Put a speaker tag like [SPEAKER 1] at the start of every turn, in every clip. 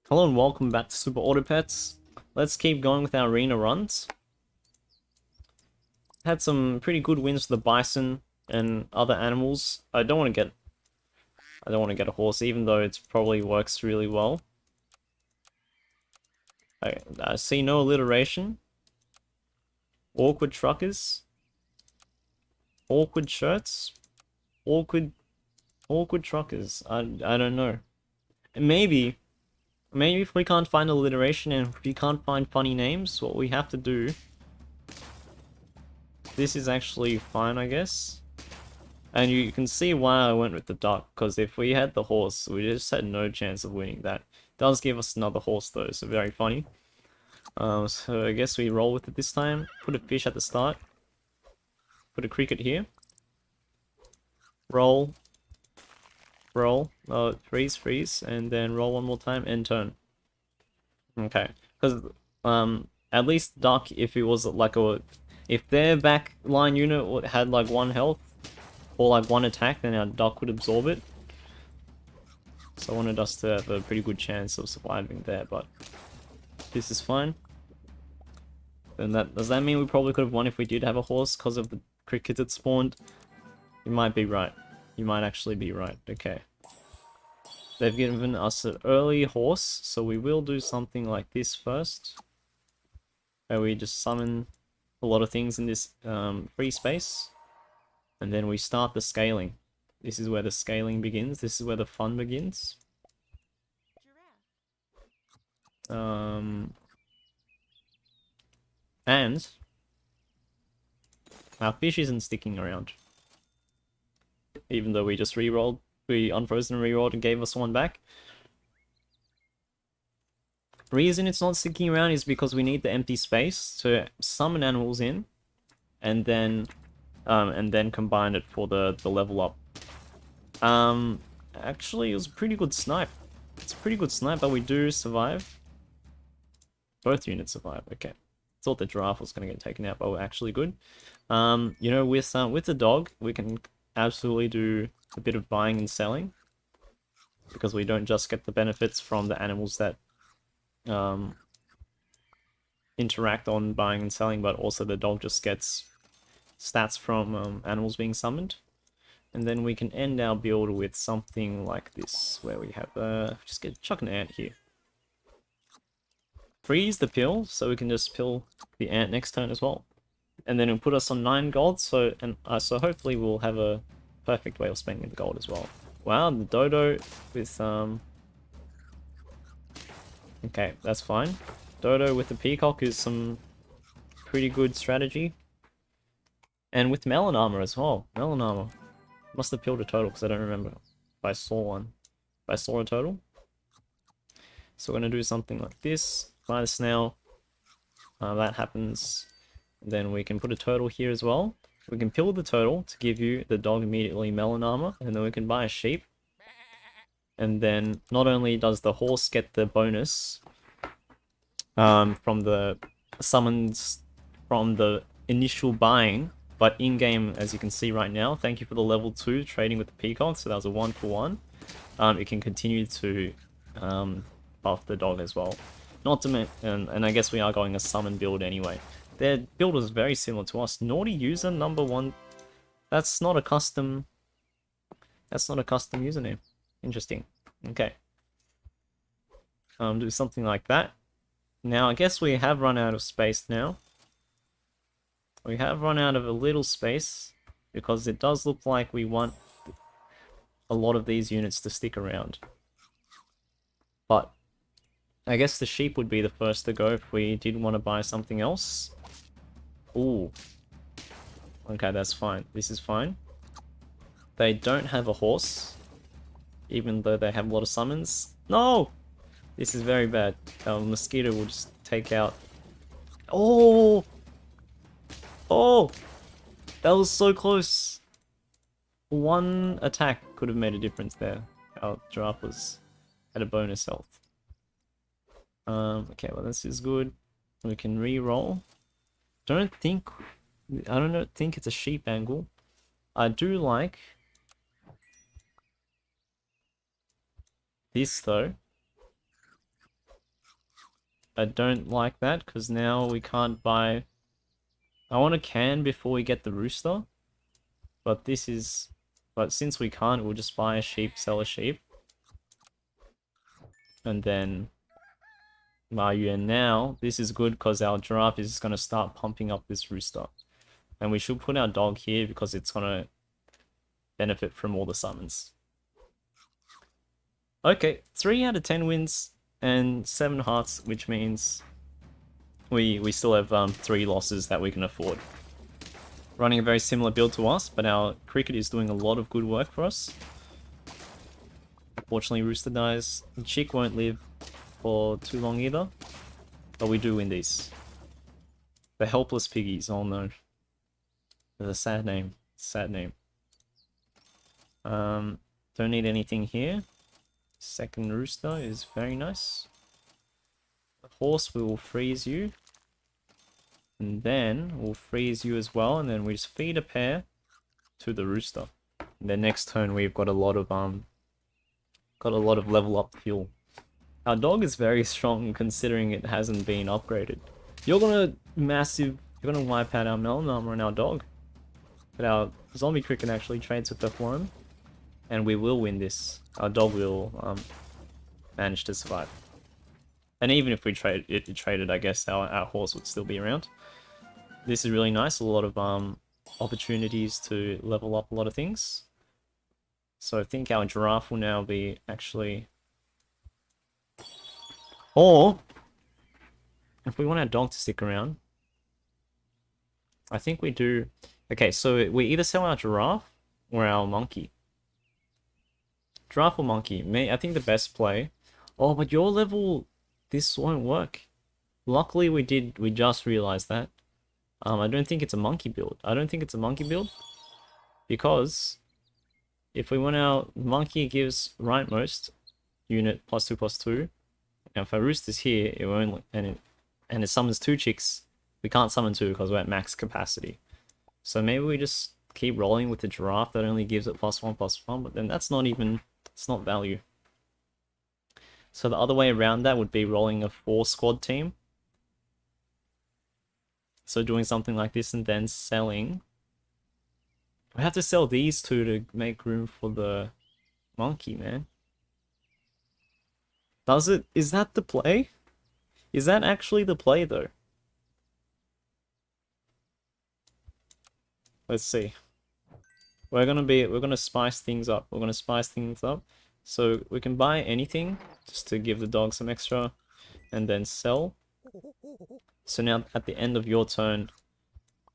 [SPEAKER 1] Hello and welcome back to Super Auto Pets. Let's keep going with our arena runs. Had some pretty good wins for the bison and other animals. I don't want to get a horse, even though it probably works really well. I see no alliteration. Awkward truckers. Awkward shirts. Awkward truckers. I don't know. Maybe if we can't find alliteration and if we can't find funny names, what we have to do. This is actually fine, I guess. And you can see why I went with the duck, because if we had the horse, we just had no chance of winning that. It does give us another horse though, so very funny. So I guess we roll with it this time. Put a fish at the start. Put a cricket here. Roll. Roll. Freeze, and then roll one more time and turn. Okay. Because, at least duck, if it was like if their back line unit had like 1 health, or like 1 attack, then our duck would absorb it. So I wanted us to have a pretty good chance of surviving there, but this is fine. Then does that mean we probably could have won if we did have a horse because of the cricket that spawned? You might be right. You might actually be right. Okay. They've given us an early horse, so we will do something like this first. Where we just summon a lot of things in this free space. And then we start the scaling. This is where the scaling begins. This is where the fun begins. And our fish isn't sticking around. Even though we just re-rolled, we unfrozen and re-rolled and gave us 1 back. Reason it's not sticking around is because we need the empty space to summon animals in, and then combine it for the level up. Actually, it was a pretty good snipe. It's a pretty good snipe, but we do survive. Both units survive. Okay. Thought the giraffe was going to get taken out, but we're actually good. You know, with the dog, we can absolutely do a bit of buying and selling, because we don't just get the benefits from the animals that interact on buying and selling, but also the dog just gets stats from animals being summoned. And then we can end our build with something like this, where we have just chuck an ant here. Freeze the pill, so we can just pill the ant next turn as well. And then it'll put us on 9 gold, so hopefully we'll have a perfect way of spending the gold as well. Wow, the dodo with okay, that's fine. Dodo with the peacock is some pretty good strategy. And with melon armor as well. Melon armor. Must have pilled a total because I don't remember if I saw one. If I saw a total. So we're going to do something like this. Buy the snail. That happens. Then we can put a turtle here as well. We can pill the turtle to give you the dog immediately melon armor. And then we can buy a sheep. And then not only does the horse get the bonus from the summons from the initial buying, but in-game, as you can see right now, thank you for the level 2 trading with the peacock, so that was a 1-for-1. It can continue to buff the dog as well. Not to and I guess we are going a summon build anyway. Their build is very similar to us. Naughty user number 1. That's not a custom username. Interesting. Okay. Do something like that. Now, I guess we have run out of space now. We have run out of a little space, because it does look like we want a lot of these units to stick around. But I guess the sheep would be the first to go if we did want to buy something else. Ooh. Okay, that's fine. This is fine. They don't have a horse, even though they have a lot of summons. No! This is very bad. Mosquito will just take out... Oh! Oh! That was so close! 1 attack could have made a difference there. Our giraffe had a bonus health. Okay, well this is good. We can re-roll. I don't think it's a sheep angle. I do like this though. I don't like that because now we can't buy. I want a can before we get the rooster, but since we can't, we'll just buy a sheep, sell a sheep, and then Mayu. And now this is good because our giraffe is going to start pumping up this rooster, and we should put our dog here because it's going to benefit from all the summons. Okay, 3 out of 10 wins and 7 hearts, which means we still have 3 losses that we can afford. Running a very similar build to us, but our cricket is doing a lot of good work for us. Unfortunately, Rooster dies. Chick won't live for too long either, but we do win these. The helpless piggies, oh no. There's a sad name. Sad name. Don't need anything here. Second rooster is very nice. The horse, we will freeze you. And then we'll freeze you as well, and then we just feed a pair to the rooster. And then next turn we've got a lot of level up fuel. Our dog is very strong considering it hasn't been upgraded. You're gonna wipe out our melon armor and our dog. But our zombie cricket actually trades with the worm. And we will win this. Our dog will manage to survive. And even if we traded, I guess our horse would still be around. This is really nice. A lot of opportunities to level up a lot of things. So I think our giraffe will now be actually... Or, if we want our dog to stick around, I think we do... Okay, so we either sell our giraffe or our monkey. Giraffe or monkey? I think the best play... Oh, but your level... This won't work. Luckily we just realized that. I don't think it's a monkey build. Because if we want our monkey gives rightmost unit +2/+2. Now if our rooster's here, it won't, and it summons 2 chicks. We can't summon 2 because we're at max capacity. So maybe we just keep rolling with the giraffe that only gives it +1/+1, but then that's not even, it's not value. So the other way around that would be rolling a 4 squad team. So doing something like this and then selling. I have to sell these 2 to make room for the monkey, man. Is that the play? Is that actually the play though? Let's see. We're gonna spice things up. So we can buy anything just to give the dog some extra and then sell. So now at the end of your turn,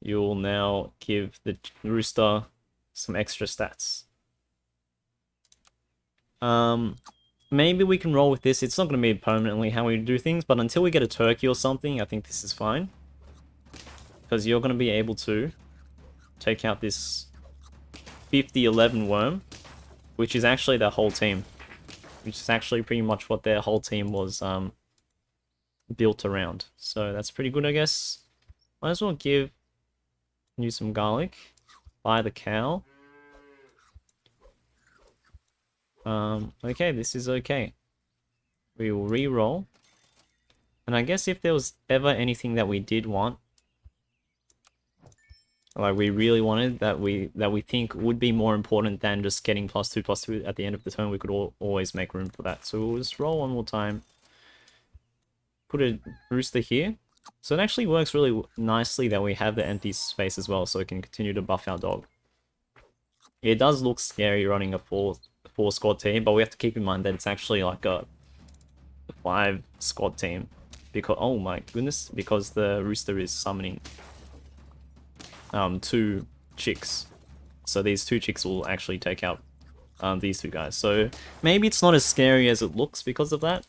[SPEAKER 1] you'll now give the rooster some extra stats. Maybe we can roll with this. It's not going to be permanently how we do things, but until we get a turkey or something, I think this is fine. Because you're going to be able to take out this 50-11 worm, which is actually their whole team. Which is actually pretty much what their whole team was built around. So that's pretty good, I guess. Might as well give you some garlic. Buy the cow. Okay, this is okay. We will re-roll. And I guess if there was ever anything that we did want, like we really wanted, that we think would be more important than just getting +2/+2 at the end of the turn, we could always make room for that. So we'll just roll one more time. Put a rooster here. So it actually works really nicely that we have the empty space as well, so we can continue to buff our dog. It does look scary running a 4 squad team, but we have to keep in mind that it's actually like a 5 squad team. Because, oh my goodness, because the rooster is summoning 2 chicks. So these 2 chicks will actually take out these 2 guys. So maybe it's not as scary as it looks because of that.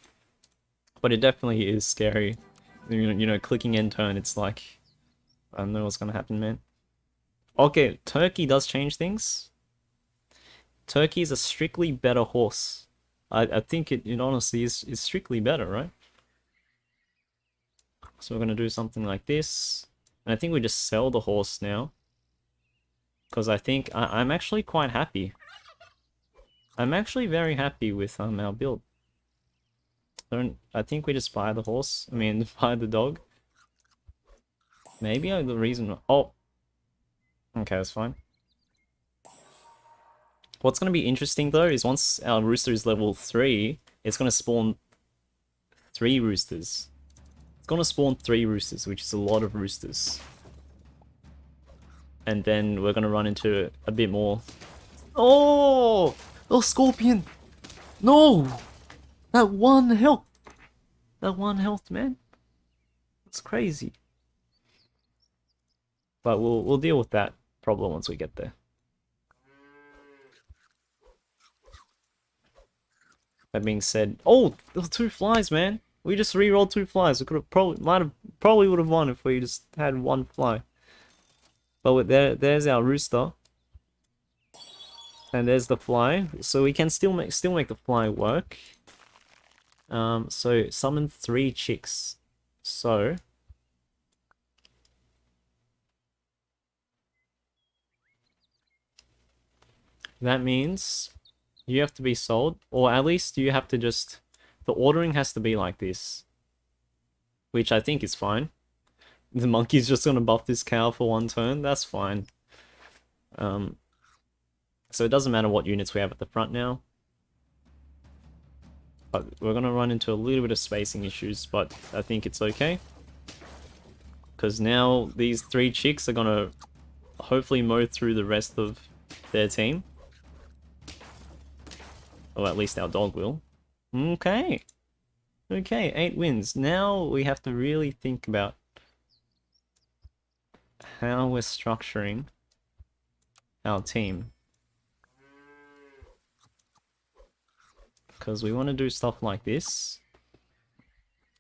[SPEAKER 1] But it definitely is scary. You know, clicking end turn, it's like, I don't know what's gonna happen, man. Okay, Turkey does change things. Turkey is a strictly better horse. I think it honestly is strictly better, right? So we're gonna do something like this. And I think we just sell the horse now. Because I think I'm actually quite happy. I'm actually very happy with our build. don't... I think we just buy the horse. I mean, buy the dog. Maybe the reason... Oh! Okay, that's fine. What's going to be interesting, though, is once our rooster is level 3, it's going to spawn 3 roosters. It's going to spawn 3 roosters, which is a lot of roosters. And then we're going to run into a bit more... Oh! Oh, scorpion! No! That 1 health! That 1 health, man. That's crazy. But we'll deal with that problem once we get there. That being said, oh, there were 2 flies, man. We just re-rolled 2 flies. We could have probably would have won if we just had 1 fly. But there's our rooster, and there's the fly. So we can still make the fly work. So summon 3 chicks. So that means you have to be sold, or at least you have to just... The ordering has to be like this. Which I think is fine. The monkey's just gonna buff this cow for 1 turn, that's fine. So it doesn't matter what units we have at the front now. But we're gonna run into a little bit of spacing issues, but I think it's okay. Because now these 3 chicks are gonna hopefully mow through the rest of their team. Or at least our dog will. Okay. Okay, 8 wins. Now we have to really think about how we're structuring our team. Because we want to do stuff like this.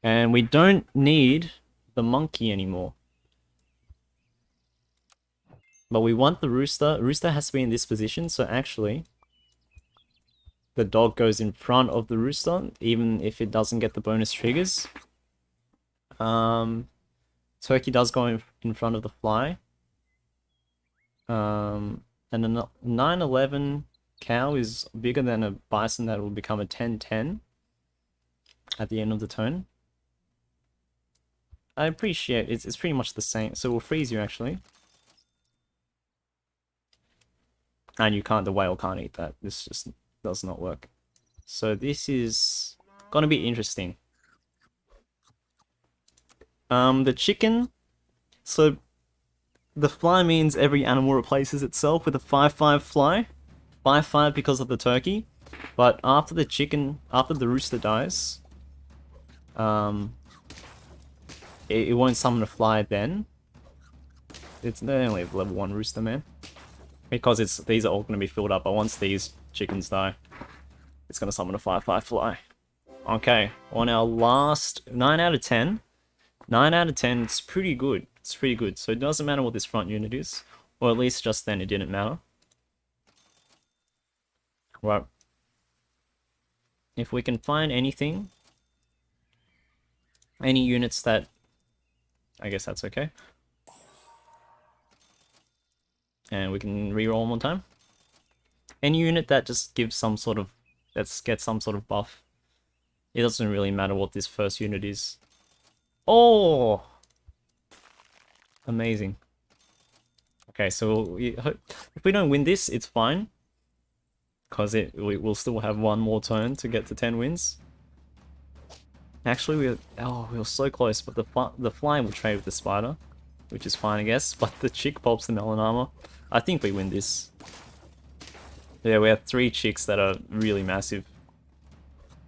[SPEAKER 1] And we don't need the monkey anymore. But we want the rooster. Rooster has to be in this position, so actually... The dog goes in front of the rooster, even if it doesn't get the bonus triggers. Turkey does go in front of the fly. And a 9-11 cow is bigger than a bison that will become a 10-10 at the end of the turn. I appreciate it's pretty much the same. So we'll freeze you actually. And you can't, the whale can't eat that. This just does not work. So this is gonna be interesting. The chicken. So the fly means every animal replaces itself with a 5-5 fly. 5-5 because of the turkey. But after the chicken, after the rooster dies, it won't summon a fly then. It's only a level 1 rooster, man. Because these are all going to be filled up, but once these chickens die, it's going to summon a 5-5 fly. Okay, on our last 9 out of 10. 9 out of 10, it's pretty good. It's pretty good. So it doesn't matter what this front unit is. Or at least just then it didn't matter. Right. If we can find anything, any units that... I guess that's okay. And we can reroll one more time. Any unit that just gives some sort of... Let's get some sort of buff. It doesn't really matter what this first unit is. Oh! Amazing. Okay, so if we don't win this, it's fine. Because we'll still have 1 more turn to get to 10 wins. Actually, we were so close, but the fly will trade with the spider. Which is fine, I guess. But the chick pops the melon armor. I think we win this. Yeah, we have 3 chicks that are really massive.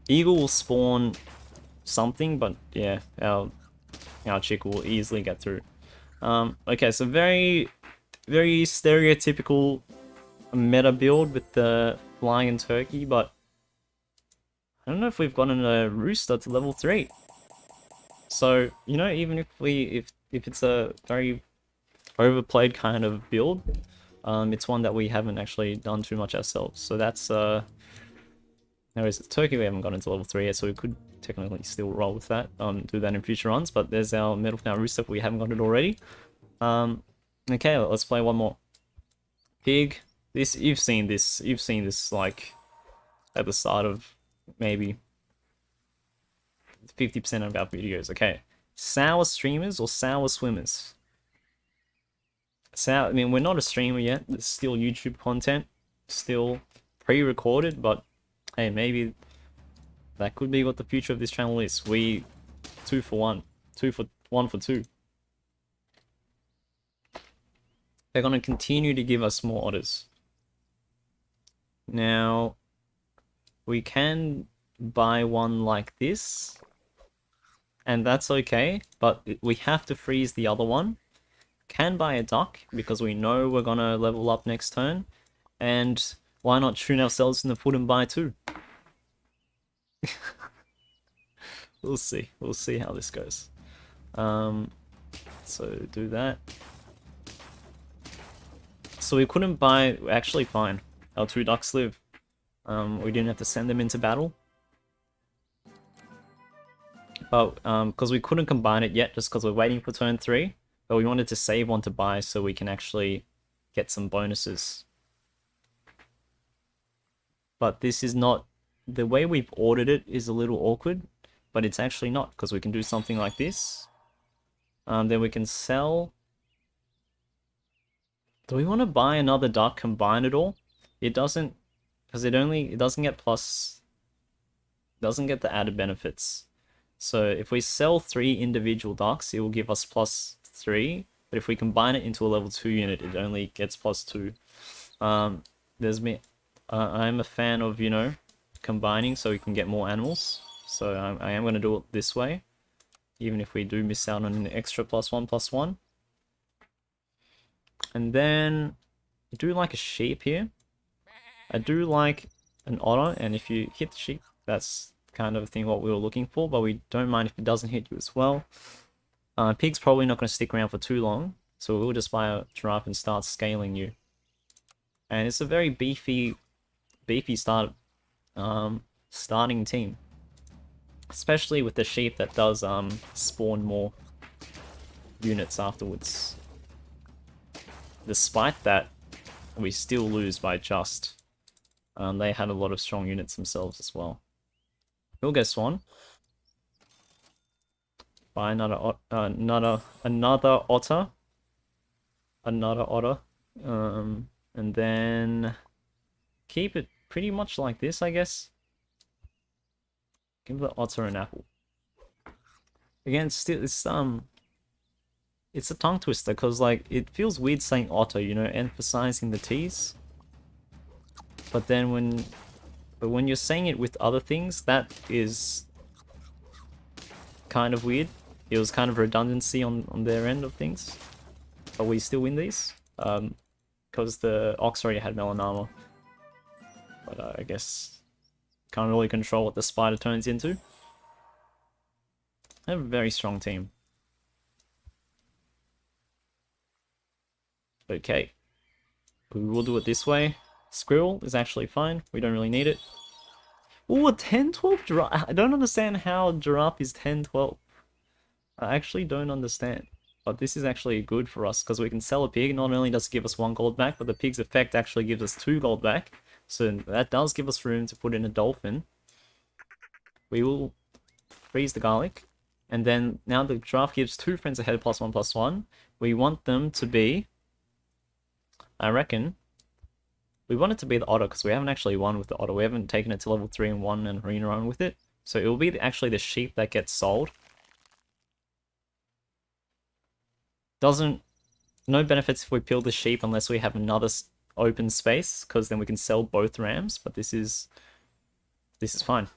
[SPEAKER 1] Eagle will spawn something, but yeah, our chick will easily get through. Okay, so very, very stereotypical meta build with the flying and turkey, but I don't know if we've gotten a rooster to level 3. So, you know, even if it's a very overplayed kind of build, it's one that we haven't actually done too much ourselves. So that's anyways, turkey we haven't gotten to level 3 yet, so we could technically still roll with that, do that in future runs. But there's our Metal Now Rooster if we haven't got it already. Okay, let's play one more. Pig. You've seen this like at the start of maybe 50% of our videos. Okay, sour streamers or sour swimmers? Sour. I mean, we're not a streamer yet. It's still YouTube content, still pre-recorded. But hey, maybe that could be what the future of this channel is. We 2 for 1, 1 for 2. They're gonna continue to give us more otters. Now, we can buy one like this, and that's okay, but we have to freeze the other one. Can buy a duck, because we know we're gonna level up next turn, and why not shoot ourselves in the foot and buy two? We'll see how this goes. So do that. So we couldn't buy, actually fine, our 2 ducks live. We didn't have to send them into battle. But because we couldn't combine it yet, just because we're waiting for turn 3. But we wanted to save one to buy so we can actually get some bonuses. But this is not, the way we've ordered it is a little awkward, but it's actually not, because we can do something like this. Then we can sell. Do we want to buy another duck, combine it all? It doesn't, because it doesn't get plus, doesn't get the added benefits. So if we sell 3 individual ducks, it will give us plus 3. But if we combine it into a level 2 unit, it only gets plus 2. I'm a fan of, you know, combining so we can get more animals. So I am going to do it this way, even if we do miss out on an extra +1/+1. And then I do like a sheep here. I do like an otter, and if you hit the sheep, that's kind of a thing what we were looking for, but we don't mind if it doesn't hit you as well. Pig's probably not going to stick around for too long, so we'll just buy a giraffe and start scaling you. And it's a very beefy starting team. Especially with the sheep that does spawn more units afterwards. Despite that, we still lose by just. They had a lot of strong units themselves as well. We'll get Swan. Buy another otter. Another otter. And then keep it pretty much like this, I guess. Give the otter an apple. Again, still it's a tongue twister because like it feels weird saying otter, you know, emphasizing the T's. But then when you're saying it with other things, that is kind of weird. It was kind of redundancy on their end of things. But we still win these. Because the ox already had melon armor. But I guess can't really control what the spider turns into. They have a very strong team. Okay. We will do it this way. Squirrel is actually fine. We don't really need it. Ooh, a 10-12 giraffe. I don't understand how giraffe is 10-12. I actually don't understand. But this is actually good for us because we can sell a pig. Not only does it give us 1 gold back, but the pig's effect actually gives us 2 gold back. So that does give us room to put in a dolphin. We will freeze the garlic. And then now the giraffe gives 2 friends ahead +1/+1. We want them to be, I reckon, we want it to be the otter because we haven't actually won with the otter. We haven't taken it to level 3 and won an arena run with it. So it will be actually the sheep that gets sold. No benefits if we peel the sheep unless we have another open space, because then we can sell both rams, but this is fine.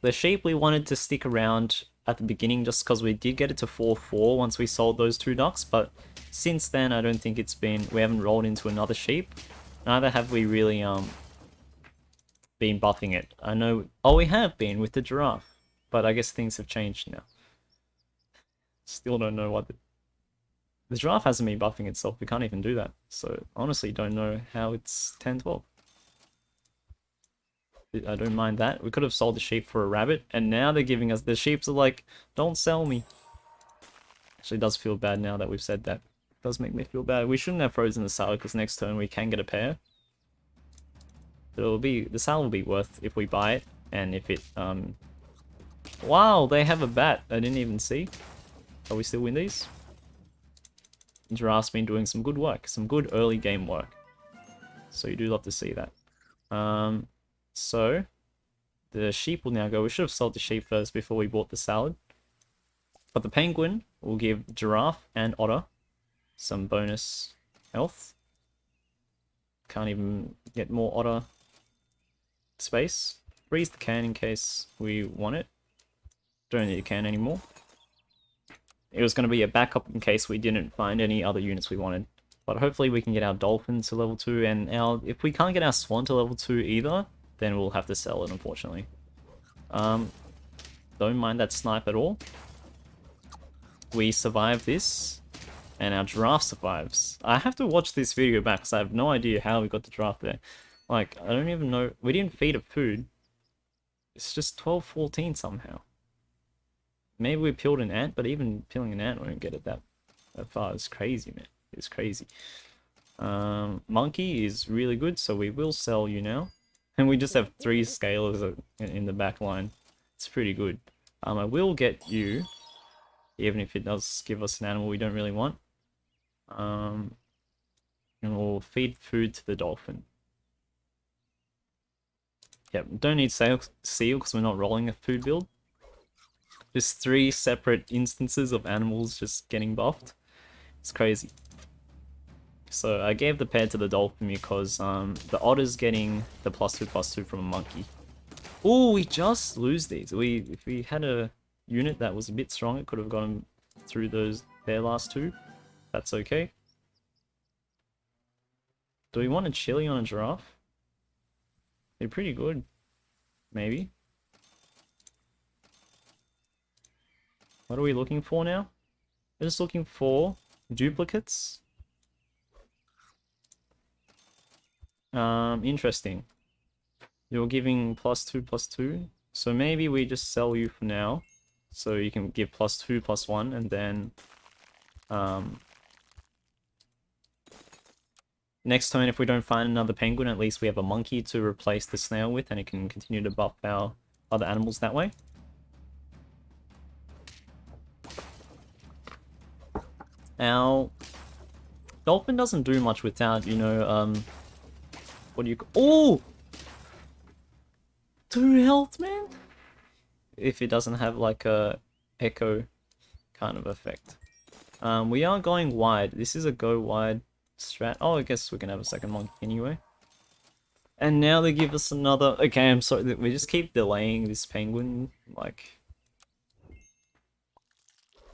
[SPEAKER 1] The sheep we wanted to stick around at the beginning just because we did get it to 4/4 once we sold those 2 ducks, but since then I don't think we haven't rolled into another sheep. Neither have we really been buffing it. I know, oh, we have been with the giraffe, but I guess things have changed now. Still don't know what the giraffe hasn't been buffing itself. We can't even do that. So honestly don't know how it's 10-12. I don't mind that. We could have sold the sheep for a rabbit, and now they're giving us, the sheeps are like, don't sell me. Actually, it does feel bad now that we've said that. It does make me feel bad. We shouldn't have frozen the sow because next turn we can get a pair. But the sow will be worth if we buy it. And if it, wow, they have a bat. I didn't even see. But we still win these. Giraffe's been doing some good work, some good early game work. So you do love to see that. So the sheep will now go. We should have sold the sheep first before we bought the salad. But the penguin will give giraffe and otter some bonus health. Can't even get more otter space. Freeze the can in case we want it. Don't need a can anymore. It was going to be a backup in case we didn't find any other units we wanted. But hopefully we can get our dolphin to level 2, and if we can't get our swan to level 2 either, then we'll have to sell it, unfortunately. Don't mind that snipe at all. We survive this, and our giraffe survives. I have to watch this video back, because I have no idea how we got the giraffe there. Like, I don't even know. We didn't feed it food. It's just 12-14 somehow. Maybe we peeled an ant, but even peeling an ant won't get it that far. It's crazy, man. It's crazy. Monkey is really good, so we will sell you now. And we just have 3 scalers in the back line. It's pretty good. I will get you, even if it does give us an animal we don't really want. And we'll feed food to the dolphin. Yep, don't need seal because we're not rolling a food build. Just 3 separate instances of animals just getting buffed. It's crazy. So I gave the pair to the dolphin because the otter's getting the +2/+2 from a monkey. Oh, we just lose these. If we had a unit that was a bit strong, it could have gotten through their last 2. That's okay. Do we want a chili on a giraffe? They're pretty good. Maybe. What are we looking for now? We're just looking for duplicates. Interesting. You're giving +2/+2. So maybe we just sell you for now. So you can give +2/+1 and then next turn if we don't find another penguin, at least we have a monkey to replace the snail with and it can continue to buff our other animals that way. Our dolphin doesn't do much without, you know, what do you call— oh! 2 health, man? If it doesn't have like a echo kind of effect. We are going wide. This is a go wide strat. Oh, I guess we can have a second monkey anyway. And now they give us another— okay, I'm sorry, we just keep delaying this penguin, like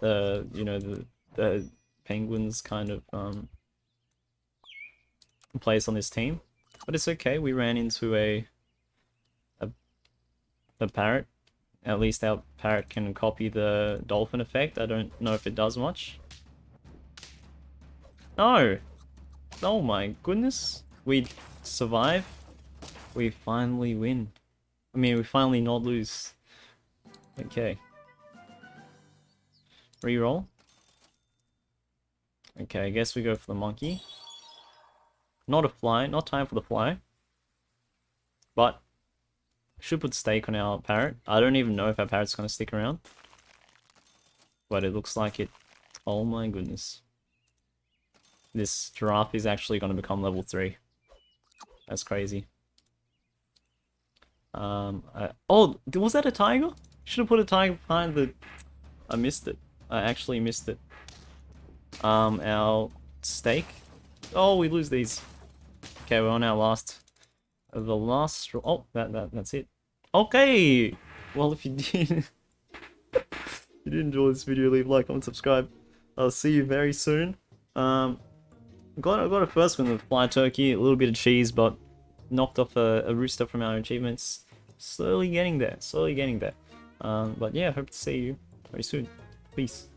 [SPEAKER 1] you know, the penguins kind of place on this team. But it's okay, we ran into a parrot. At least our parrot can copy the dolphin effect. I don't know if it does much. No! Oh my goodness. We survive. We finally win. I mean, we finally not lose. Okay. Reroll. Okay, I guess we go for the monkey. Not a fly. Not time for the fly. But should put stake on our parrot. I don't even know if our parrot's going to stick around. But it looks like it. Oh my goodness. This giraffe is actually going to become level 3. That's crazy. Oh, was that a tiger? Should have put a tiger behind the— I missed it. I actually missed it. Our stake. Oh, we lose these. Okay, we're on our last— the last— oh, that's it. Okay! Well, if you did you did enjoy this video, leave a like, comment, subscribe. I'll see you very soon. I got a first win with fly turkey, a little bit of cheese, but knocked off a rooster from our achievements. Slowly getting there, slowly getting there. But yeah, hope to see you very soon. Peace.